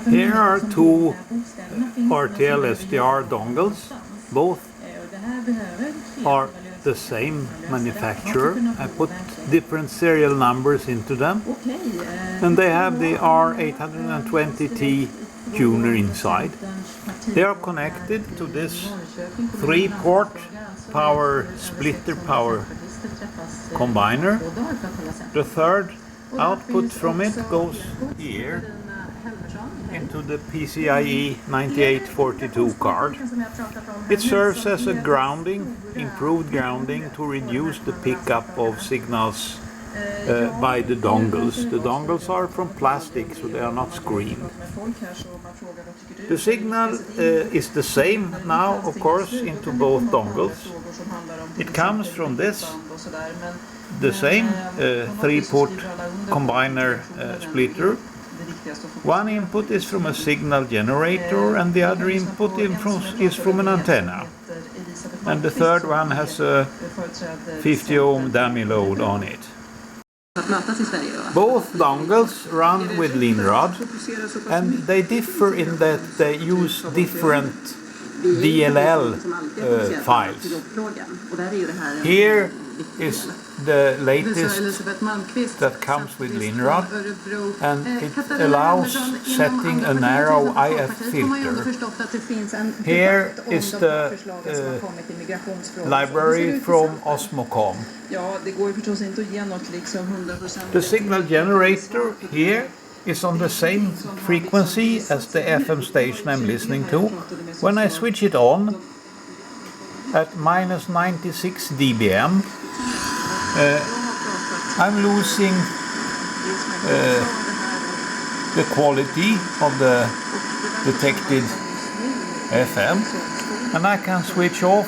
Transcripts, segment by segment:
Here are two rtlsdr dongles. Both are the same manufacturer. I put different serial numbers into them, and they have the R820T tuner inside. They are connected to this 3-port power splitter power combiner. The third output from it goes here into the PCIe 9842 card. It serves as a grounding, improved grounding, to reduce the pickup of signals by the dongles. The dongles are from plastic, so they are not screened. The signal is the same now, of course, into both dongles. It comes from this, the same 3-port combiner splitter. One input is from a signal generator and the other input is from an antenna. And the third one has a 50 ohm dummy load on it. Both dongles run with Linrod, and they differ in that they use different DLL files. Here is the latest that comes with Linrod, and it allows setting a narrow IF filter. Here is the library from Osmocom. The signal generator here is on the same frequency as the FM station I'm listening to. When I switch it on at minus 96 dBm, I'm losing the quality of the detected FM, and I can switch off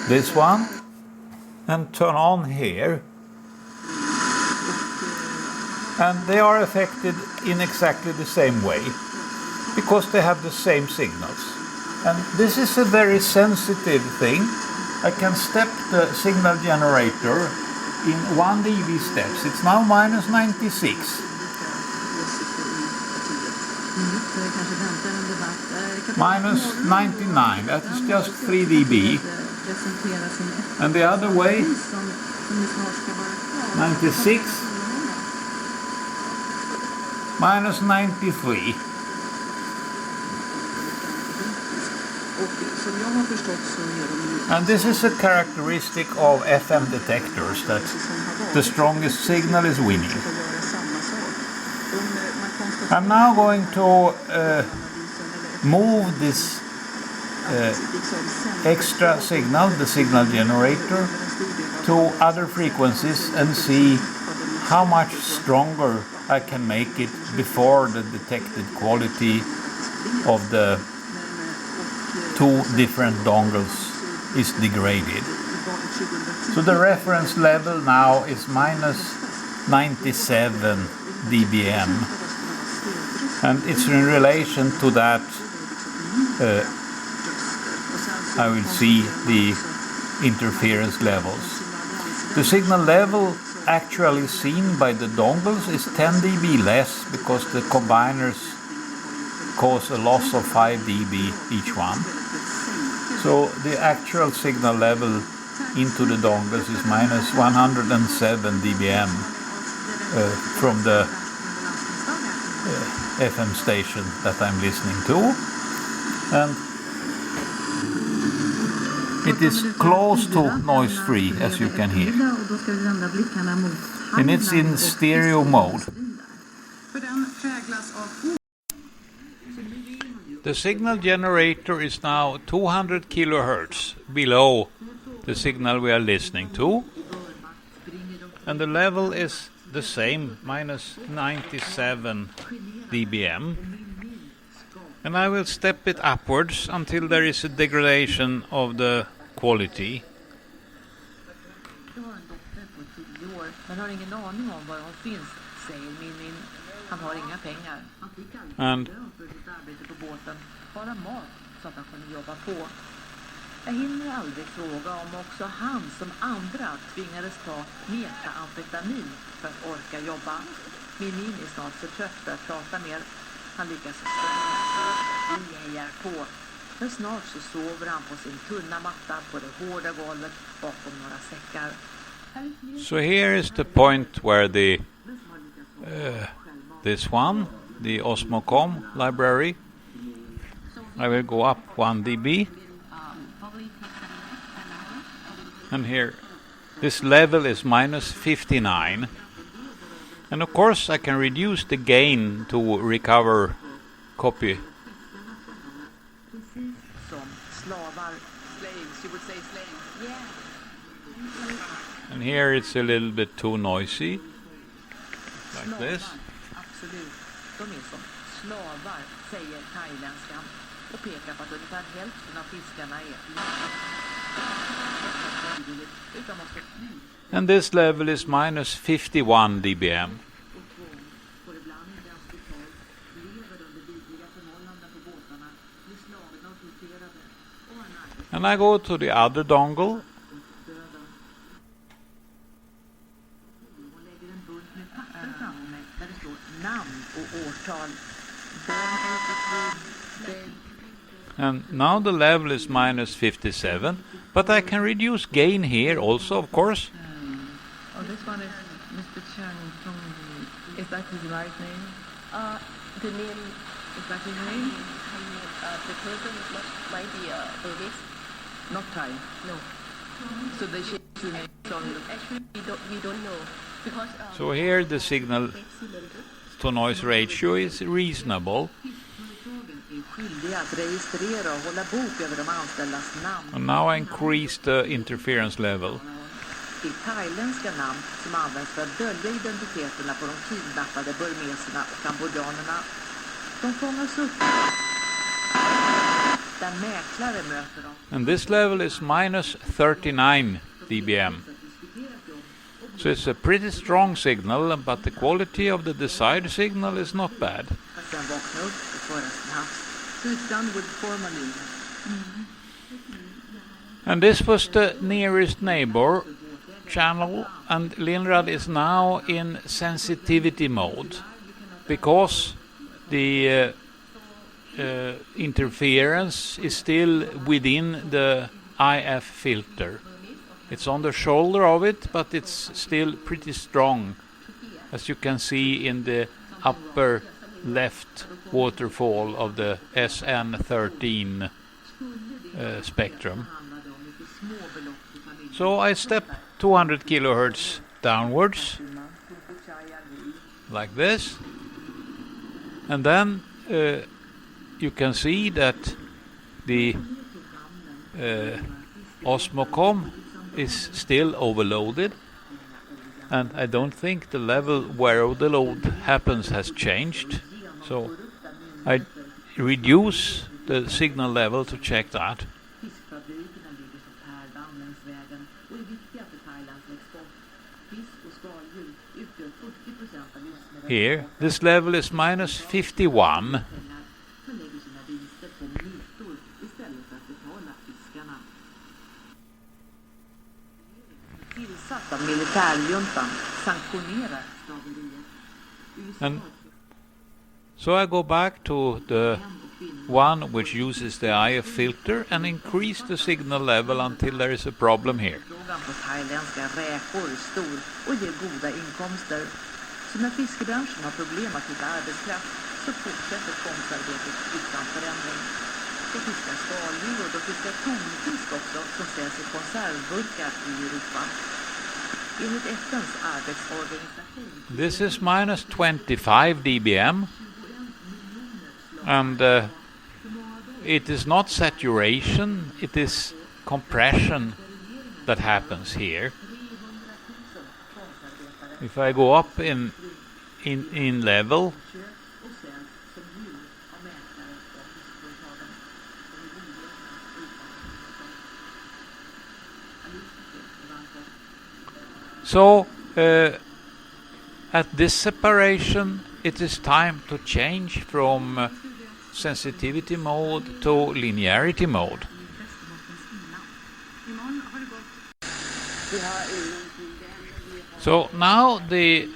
this one and turn on here, and they are affected in exactly the same way because they have the same signals. And this is a very sensitive thing. I can step the signal generator in 1 dB steps. It's now minus 96. Minus 99, that is just 3 dB. And the other way, 96, minus 93. And this is a characteristic of FM detectors, that the strongest signal is winning. I'm now going to move this extra signal, the signal generator, to other frequencies and see how much stronger I can make it before the detected quality of the two different dongles is degraded. So the reference level now is minus 97 dBm, and it's in relation to that I will see the interference levels. The signal level actually seen by the dongles is 10 dB less because the combiners cause a loss of 5 dB each one. So the actual signal level into the dongles is minus 107 dBm from the FM station that I'm listening to, and it is close to noise free, as you can hear, and it's in stereo mode. The signal generator is now 200 kilohertz below the signal we are listening to, and the level is the same, minus 97 dBm. And I will step it upwards until there is a degradation of the quality. And jag hinner aldrig fråga om också han som andra tvingades ta metaamfetamin för att orka jobba. Min är snart så trött för att prata mer. Han lyckas hejar på. Men snart så sover han på sin tunna matta på det hårda golvet bakom några säckar. So here is the point where the this one, the Osmocom library, I will go up 1 dB, and here this level is minus 59, and of course I can reduce the gain to recover copy. And here it's a little bit too noisy, like this. Absolut. De är som slavar, säger thailändskan och pekar på att ungefär hälften av fiskarna är utan måste. And this level is minus 51 dBm. And I go to the other dongle. And now the level is minus 57, but I can reduce gain here also, of course. Oh, this one is Mr. Chang from. Is that his right name? The name. Is that his name? The person is not might be Burmese. Not Thai. No. So they changed the name. Actually, we don't know because. So here the signal to noise ratio is reasonable. And now I increase the interference level. Det är thailändska namn som används för att dölja identiteterna på de kidnappade burmeserna och kambodjanerna. De fångas upp där mäklare möter dem. And this level is minus 39 dBm. So it's a pretty strong signal, but the quality of the desired signal is not bad. Sen vaknar upp och förresten havs. Ytan with formalin. And this was the nearest neighbor channel, and Linrad is now in sensitivity mode because the interference is still within the IF filter. It's on the shoulder of it, but it's still pretty strong, as you can see in the upper left waterfall of the SN13 spectrum. So I step 200 kilohertz downwards, like this, and then you can see that the Osmocom is still overloaded, and I don't think the level where the load happens has changed, so I reduce the signal level to check that. Here, this level is minus 51. And so I go back to the one which uses the IF filter and increase the signal level until there is a problem here. Så när fiskebranschen har problem att hitta arbetskraft så fortsätter tvångsarbetet utan förändring. De fiskar skaldjur och de fiskar tonfisk också som säljs i konservburkar i Europa. Enligt FNs arbetsorganisation. This is minus 25 dBm, and it is not saturation, it is compression that happens here. If I go up in level, so at this separation it is time to change from sensitivity mode to linearity mode. So now the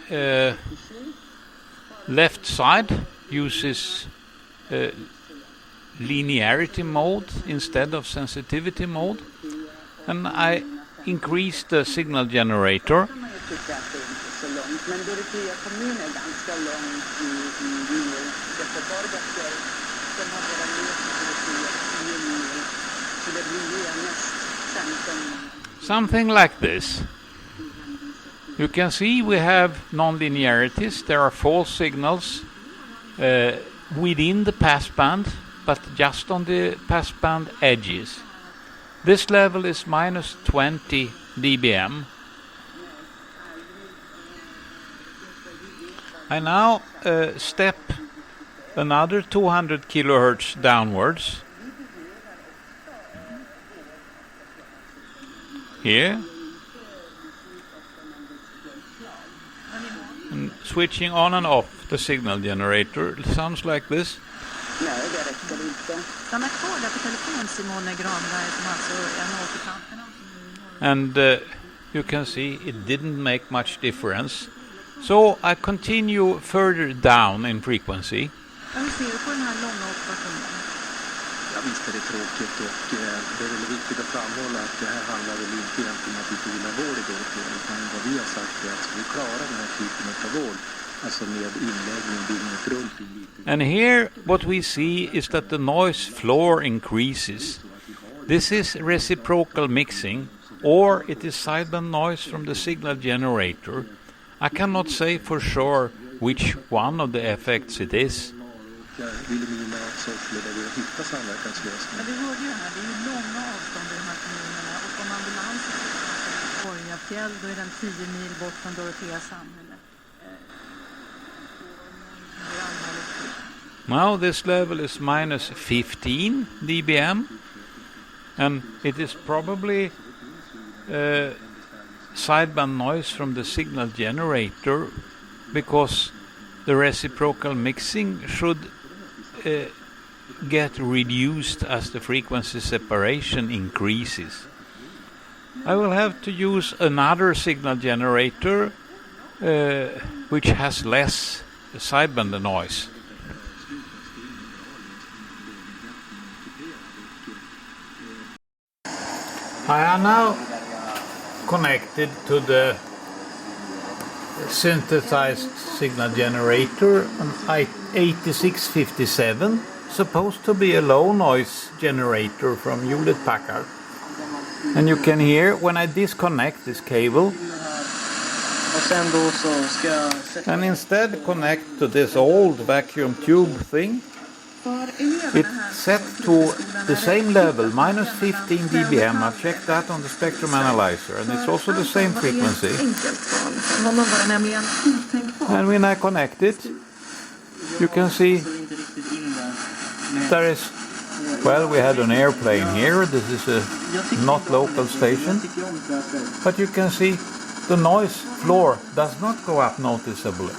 left side uses linearity mode instead of sensitivity mode, and I increase the signal generator. Men Dorotea kommun är ganska långt i mil. Dessa Borgafjäll, de har bara med 10 mil. Så det blir genast 15 mil. Something like this. You can see we have non-linearities. There are false signals within the passband, but just on the passband edges. This level is minus 20 dBm. I now step another 200 kilohertz downwards. Here. And switching on and off the signal generator. It sounds like this. And you can see it didn't make much difference. So I continue further down in frequency. Ja, visst är det tråkigt, och det är väl viktigt att framhålla att det här handlar väl inte egentligen om att vi får vård i Dorotea, utan vad vi har sagt är att ska vi klara den här typen av vård, alltså med inläggning dygnet runt. And here what we see is that the noise floor increases. This is reciprocal mixing, or it is sideband noise from the signal generator. I cannot say for sure which one of the effects it is. Vilhelmina och Sorsele där vi har hittat samverkanslösningar. Men vi hörde ju här, det är ju långa avstånd i de här kommunerna, och om ambulansen till Borgafjäll, då är den 10 mil bort från Dorotea samhälle. Now this level is minus 15 dBm, and it is probably sideband noise from the signal generator, because the reciprocal mixing should get reduced as the frequency separation increases. I will have to use another signal generator which has less sideband noise. I am now connected to the synthesized signal generator on 8657, supposed to be a low noise generator from Hewlett Packard. And you can hear when I disconnect this cable and instead connect to this old vacuum tube thing, it's set to the same level, minus 15 dBm. I've checked that on the spectrum analyzer, and it's also the same frequency. And when I connect it, you can see there is, well, we had an airplane here. This is a not local station, but you can see the noise floor does not go up noticeably.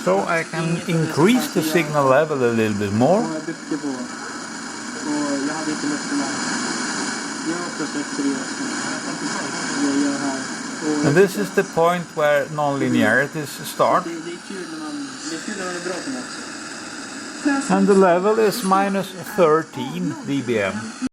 So I can increase the signal level a little bit more. And this is the point where non-linearities start. And the level is minus 13 dBm.